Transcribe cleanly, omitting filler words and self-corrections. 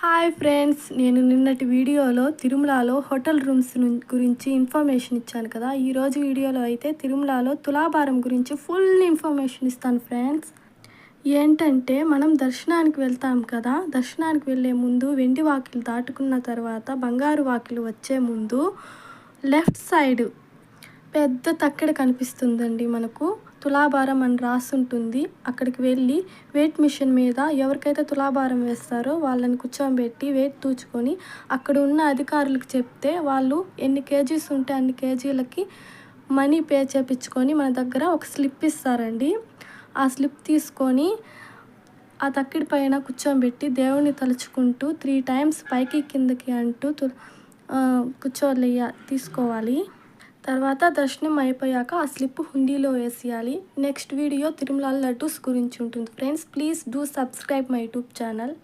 Hi friends, నేను నిన్నటి వీడియోలో తిరుమలలో హోటల్ రూమ్స్ గురించి ఇన్ఫర్మేషన్ ఇచ్చాను కదా. ఈరోజు వీడియోలో అయితే తిరుమలలో తులాభారం గురించి ఫుల్ ఇన్ఫర్మేషన్ ఇస్తాను ఫ్రెండ్స్. ఏంటంటే మనం దర్శనానికి వెళ్తాం కదా, దర్శనానికి వెళ్ళే ముందు వెండి వాకిలు దాటుకున్న తర్వాత బంగారు వాకిలు వచ్చే ముందు లెఫ్ట్ సైడ్ పెద్ద తక్కెడ కనిపిస్తుందండి. మనకు తులాభారం అని రాసుంటుంది. అక్కడికి వెళ్ళి వెయిట్ మిషన్ మీద ఎవరికైతే తులాభారం వేస్తారో వాళ్ళని కూర్చోబెట్టి వెయిట్ తూచుకొని అక్కడ ఉన్న అధికారులకు చెప్తే వాళ్ళు ఎన్ని కేజీస్ ఉంటే అన్ని కేజీలకి మనీ పే చేయించుకొని మన దగ్గర ఒక స్లిప్ ఇస్తారండి. ఆ స్లిప్ తీసుకొని ఆ తక్కిడి పైన కూర్చోబెట్టి దేవుని తలుచుకుంటూ 3 times పైకి కిందకి అంటూ తీసుకోవాలి. తర్వాత దర్శనం అయిపోయాక ఆ స్లిప్ హుండీలో వేసేయాలి. నెక్స్ట్ వీడియో తిరుమల లడ్డూస్ గురించి ఉంటుంది friends. Please do subscribe my YouTube channel.